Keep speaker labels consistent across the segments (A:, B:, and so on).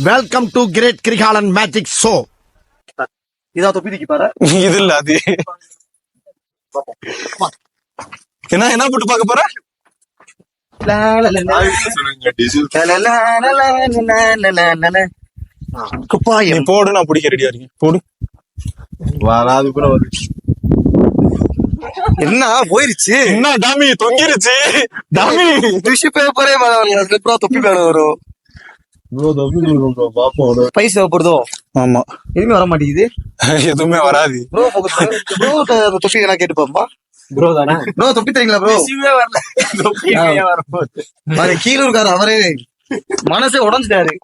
A: Welcome to great Kirikalan magic show. இதா தொப்பிக்கு பாரு.
B: இது இல்ல அது. என்ன போட்டு பார்க்க போற? நீ போடு, நான் பிடிக்க ரெடியா இருக்கேன். போடு.
A: வராது கூட வருது. என்ன போயிருச்சு?
B: என்ன டாமி தொங்கிருச்சு? டாமி
A: டிஷ்யூ பேப்பரே வரல. தொப்பி மேல வரும். பைசா போடுதோ?
B: ஆமா,
A: எதுவுமே வர மாட்டேங்குது.
B: எதுவுமே வராது.
A: தொப்பி நான் கேட்டு பாப்பா. ப்ரோ தானே ப்ரோ, தொப்பி தெரியுங்களா ப்ரோ? வரல. கீழே இருக்காரு அவரே, மனசே உடஞ்சிட்டாரு.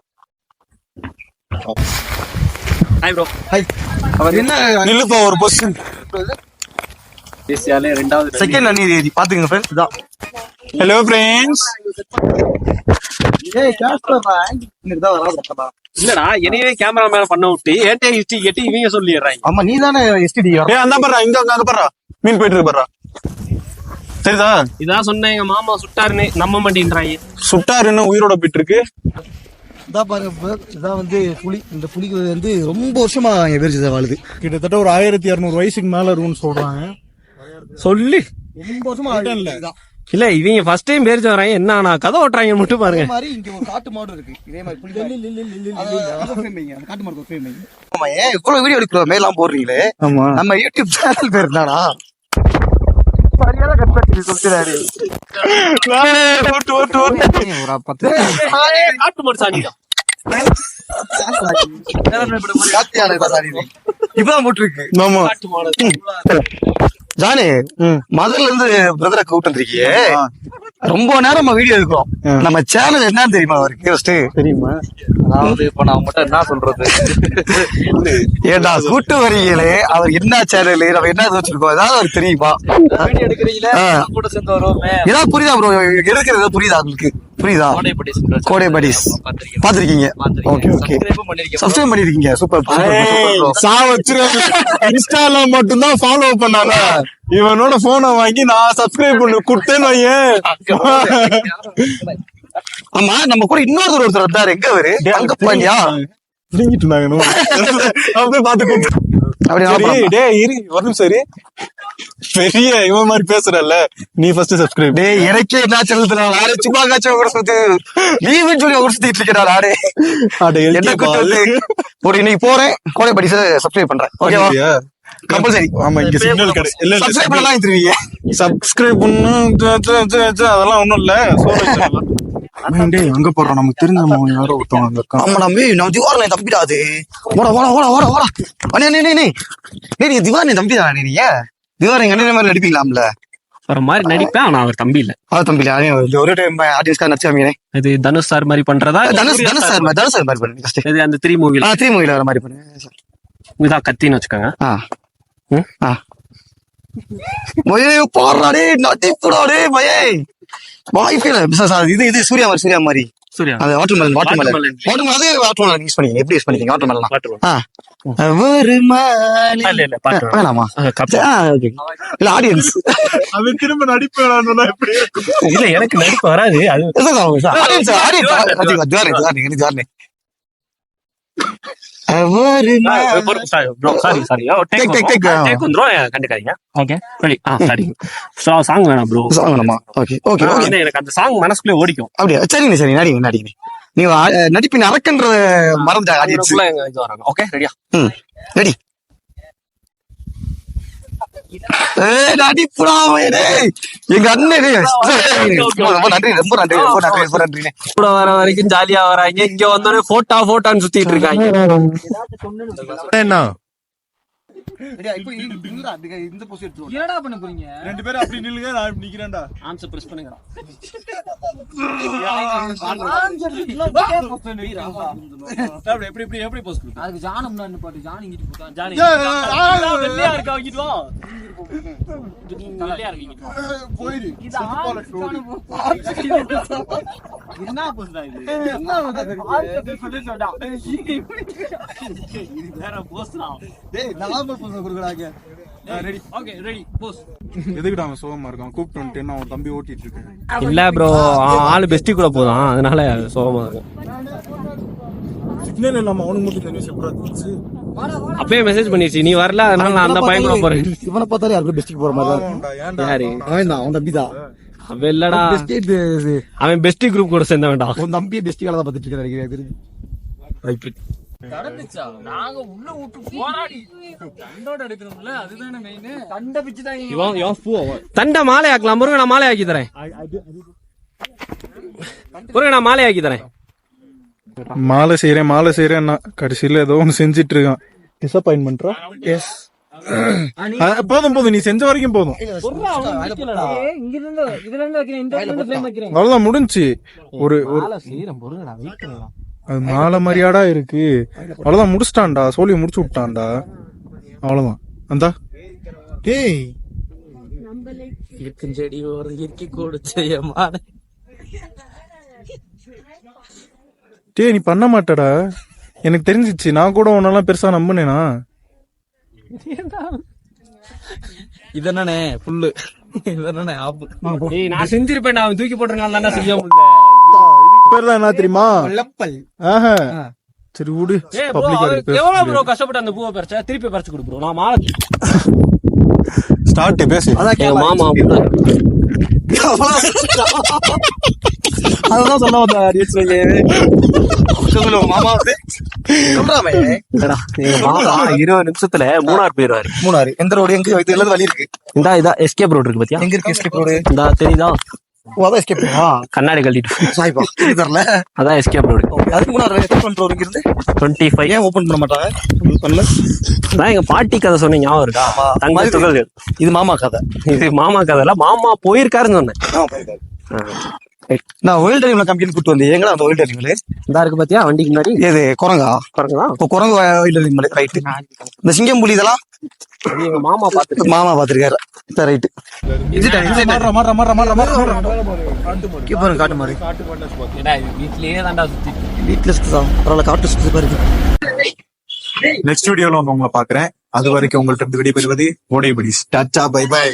A: Hi bro. ஹாய். அவர் என்ன
B: நில்லுப்பா ஒரு பொசிஷன்.
A: ரெண்டாவது செகண்ட் அண்ணி பாத்துக்கங்க ஃப்ரெண்ட்ஸ். இதான்.
B: Hello friends.
C: இல்லடா, என்னையே கேமரா மேல பண்ண விட்டு ஏன்டே கெட்டி இவங்க சொல்லிடுறாங்க.
A: ஆமா, நீ தானே எஸ்டிடி.
B: அந்த பாரு, இங்க அங்க பாரு, மீன் போயிட்டு இருக்கு பாரு. சரிதா?
C: இதான் சொன்னேன், எங்க மாமா சுட்டாருன்னு நம்ப மாட்டேன்றாங்க.
B: சுட்டாருன்னு உயிரோட போயிட்டு இருக்கு.
A: இதான் பாருங்க, இதான் வந்து புலி. இந்த புலிக்கு வந்து ரொம்ப வருஷமா என் பேர் வாழுது.
B: கிட்டத்தட்ட ஒரு 1200 வயசுக்கு மேல இருக்கும்னு சொல்றாங்க.
C: சொல்லி
A: ரொம்ப வருஷமா
C: இல்ல, இவங்க ஃபர்ஸ்ட் டைம் பேர் வராங்க. என்ன கதை ஓட்டுறாங்க மட்டும் பாருங்க.
A: மாதிரி இங்க ஒரு காட்டு மாடு இருக்கு. இதே மாதிரி புலி காட்டு மாடு ஃப்ரேம். ஆமா, ஏன் இவ்வளவு வீடியோ எடுக்கிறோம் மேலாம் போடுறீங்களே?
B: ஆமா,
A: நம்ம யூடியூப் சேனல் பேர் என்னடா? சரியான கட் பண்ணி சொல்றாரு. ஒரு 10
C: காட்டு மாடு சாணிதான்.
A: இப்பதான் போட்டுருக்கு.
B: ஆமா,
C: காட்டு மாடு
A: ஜானி, மதுரைல இருந்து பிரதரை கூப்பிட்டு வந்திருக்கியே. ரொம்ப நேரம் வீடியோ எடுக்கிறோம். நம்ம சேனல் என்னன்னு தெரியுமா அவருக்கு? ஃபர்ஸ்ட்
B: தெரியுமா?
A: அதாவது இப்ப நான் மட்டும் என்ன சொல்றது, ஏண்டா கூட்டு வரீங்களே, அவர் என்ன சேனல், நம்ம என்ன வச்சிருக்கோம், ஏதாவது அவருக்கு தெரியுமா? ஏதாவது புரியுதா ப்ரோ? எடுக்கிறது புரியுதா உங்களுக்கு? புரியுதா? கோடை படிஸ் பாத்திருக்கீங்க? ஓகே ஓகே, சப்ஸ்கிரைப் பண்ணிருக்கீங்க. சூப்பர்.
B: இன்ஸ்டால மட்டும்தான் ஃபாலோ பண்ணாங்க. இவனோட போனை வாங்கி நான் சப்ஸ்கிரைப் பண்ணி கொடுத்தேன்னு வையேன்.
A: ஆமா, நம்ம கூட இன்னொருத்தர் இருந்தாரு. எங்க அவரு? அங்கப்பாண்டியா
B: புரிஞ்சிட்டு இருந்தாங்க. அப்படியே பாத்து ஒரு நிமிஷம். பெரிய இவன் மாதிரி பேசுறல்ல, நீ ஃபர்ஸ்ட் சப்ஸ்கிரைப்.
A: டேய், எனக்கே என்ன செல்லுதுடா. நானே சும்மா காட்சி கூட சுத்தி லீவுன்னு சொல்லி கூட சுத்திட்டு இருக்கேன் நானே. என்ன கூட்டு ஒரு இன்னைக்கு போறேன், கோடை படிஸ சப்ஸ்கிரைப் பண்றேன். ஓகேவா? கம்பல்சரி.
B: ஆமா, இங்க சிக்னல் கிடையாது. இல்ல
A: சப்ஸ்கிரைப் பண்ணலாம் திருவீங்க.
B: சப்ஸ்கிரைப் பண்ணு அதெல்லாம் ஒண்ணும் இல்ல. அங்க போறோம், நமக்கு தெரிஞ்சவங்க யாரோ ஒருத்தவங்க இருக்கா.
A: ஆமா, நம்ம திவாரனை தம்பிடாது. ஓட ஓட ஓட ஓட ஓட. நீ திவாரனை தம்பிடா. நீங்க திவாரன் எங்க அண்ணன் மாதிரி நடிப்பீங்களாம்ல?
C: ஒரு மாதிரி நடிப்பேன், ஆனா அவர் தம்பி இல்ல.
A: அவர் தம்பி இல்ல. ஒரு டைம் ஆடியன்ஸ்க்காக நடிச்சாமீனே.
C: இது தனுஷ் சார் மாதிரி பண்றதா?
A: தனுஷ் சார் மாதிரி பண்ணுங்க.
C: இது அந்த 3 மூவில
A: 3 மூவில வர மாதிரி பண்ணுங்க.
C: இதான் கத்தின்னு வச்சுக்கோங்க.
A: மொயே பாடுறாடே, நடிப்புடாடே மொயே. வாய்ப்பே இல்ல. இது சூர்யா மாதிரி.
C: சூர்யா
A: அது வாட்டர்மெலன் அதே வாட்டர்மெலன் யூஸ் பண்ணிங்க. எப்படி யூஸ் பண்ணிக்கீங்க வாட்டர்மெலன்? வேணாமா? இல்ல ஆடியன்ஸ்
B: அது திரும்ப நடிப்பு எப்படி
C: இல்ல, எனக்கு நடிப்பு வராது. சாங் வேணாம் ப்ரோ. எனக்கு அந்த சாங் மனசுக்குள்ளே ஓடிக்கும்.
A: அப்படியா? சரிங்க சரி, நடிங்க. நீங்க நடிப்பின் அரக்கன்ற மறந்துட்டா ஆடியன்ஸ்.
C: ஓகே, ரெடியா?
A: ரெடி. எங்க அண்ணன் ரொம்ப நன்றி.
C: கூட வர வரைக்கும் ஜாலியா வராங்க, இங்க வந்தோடனே போட்டோன்னு சுத்திட்டு இருக்காங்க.
B: என்ன
C: என்னடா பண்ண போறீங்க?
B: 2 பேரும் அப்படி நில்லுங்க, நான் இப்படி நிக்கிறேன்டா.
C: ஆன்சர் பிரஸ் பண்ணுங்க. எப்படி போஸ்ட் கொடுங்க? அதுக்கு ஜானம் நான் பாட்டு ஜானி இங்கிட்டு போடா. ஜானி வெள்ளையா இருக்கா, இங்கிட்டு வா. வெள்ளையா இருக்கீங்க. போயிடு. என்ன போஸ்டா இது? என்ன போஸ்டா? சொல்லு சொல்டா. இது வேற போஸ்டா. டேய், நாம போஸ்ட் கொடுக்கறாங்க. ரெடி? Okay, ready. போஸ்ட்.
B: எதுக்குடா அவன் சோகமா இருக்கான்? கூப்பிட்டு வந்துட்டு நான் தம்பி ஓட்டிட்டு இருக்கேன்.
C: இல்ல ப்ரோ, ஆளு பெஸ்டி கூட போதான், அதனால சோகமா இருக்கும்.
B: சிக்னல் இல்லாம அவனுக்கு மட்டும் தெரியும் செப்பரா இருந்துச்சு.
D: அப்பயே மெசேஜ் பண்ணிருச்சு நீ வரல அதனால நான் அந்த பையன் கூட போறேன்.
A: இவனை பார்த்தாலே யாருக்கும் பெஸ்டிக்கு போற மாதிரி
B: ஆமாண்டா, ஏன்டா?
D: யாரு
A: அவன் தான் அவன் தம்பி தான்
D: அவன் இல்லடா அவன் பெஸ்டி குரூப் கூட சேர்ந்த வேண்டாம்.
A: உன் தம்பியை பெஸ்டி வேலை தான் பார்த்துட்டு இருக்காரு நினைக்கிறேன்.
C: நாங்க உள்ள விட்டு போராடி கண்டோட எடுக்கணும்ல, அதுதானே மெயின். கண்ட பிச்சு தான்
D: தண்டை மாலை ஆக்கலாம் முருகன், நான் மாலை ஆக்கி தரேன். முருகன் நான் மாலை ஆக்கி தரேன்.
B: மாலை செய்யறேன்னா கடைசியில ஏதோ ஒண்ணு செஞ்சிட்டு இருக்கான். டிசப்பாயின்மெண்ட்ரா? எஸ். போதும் நீ செஞ்ச வரைக்கும் போதும். அவ்வளவுதான் முடிஞ்சு. ஒரு அது மாலை மாதிரியாடா இருக்கு. அவ்வளவுதான் முடிச்சிட்டான்டா, சோழியை முடிச்சு விட்டான்டா. அவ்வளவுதான் அந்தா. டேய்
D: செடி ஒரு இறுக்கி கொடுத்த மாலை.
B: டேய் நீ பண்ண மாட்டடா, எனக்கு தெரிஞ்சிச்சு. நான் கூட உன்னெல்லாம் பெருசா நம்புனேனா?
C: இதென்ன புல்லு, இதென்ன ஆப்பு.
D: நான் செஞ்சிருப்பேன், அவன் தூக்கி போட்டிருக்கான் தானே செய்ய முடியல.
B: இதுக்கு பேர் தான் என்ன தெரியுமா? ஆஹா சரி விடு.
D: எவ்வளவு ப்ரோ கஷ்டப்பட்டு அந்த பூவை பறிச்சா திருப்பி பறிச்சு கொடு ப்ரோ. நான் மாலை
B: ஸ்டார்ட் பேசு.
D: எங்க மாமா
A: அதுதான் சொல்ல மாமா வந்து
D: 20 நிமிஷத்துல மூணார் போயிருவாரு.
A: மூணாறு எந்த ரோடு எங்க இது எல்லாரும் வழி இருக்கு.
D: இதா எஸ்கேப் ரோடு இருக்கு பாத்தியா?
A: எங்க இருக்கு எஸ்கேப் ரோடு?
D: இந்தா தெரியுதா?
A: அதான் எஸ்கேப் ரோடா?
D: கண்ணாடி கழட்டிட்டு
A: சாய்பா இது தெரியல.
D: அதான் எஸ்கேப் ரோடு.
A: அதுக்கு முன்னாடி எஸ்கேப் ரோடு இங்க இருந்து
D: 25
A: ஏன் ஓபன் பண்ண மாட்டாங்க? பண்ணல.
D: அதான் எங்க பாட்டி கதை சொன்னேன், ஞாபகம் இருக்கா? தங்க துகள்கள்.
A: இது மாமா கதை.
D: இது மாமா கதைல மாமா போயிருக்காருன்னு சொன்னேன்.
A: நான் ஒயில் டிரைவ்ல கம்பெனி கூட்டு வந்தேன். எங்கடா அந்த ஒயில் டிரைவ்ல?
D: இதா இருக்கு பாத்தியா வண்டிக்கு முன்னாடி.
A: ஏது குரங்கா?
D: பாருங்களா
A: இப்போ குரங்கு ஒயில் டிரைவ் ரைட்டு. இந்த சிங்கம் புலி இதெல்லாம்
D: எங்க மாமா பாத்து
A: மாமா பாத்துருக்காரு. ரைட்டு. பாருங்க காட்டு மாதிரி.
D: வீட்லயே தாண்டா சுத்தி
A: வீட்டுல சுத்துதான் பரவாயில்ல, காட்டு சுத்தி பாருங்க.
B: நெக்ஸ்ட் வீடியோல உங்களை பாக்குறேன். அது வரைக்கும் உங்கள்ட்ட இருந்து விடைபெறுவது ஓடைபடி. Tata bye by.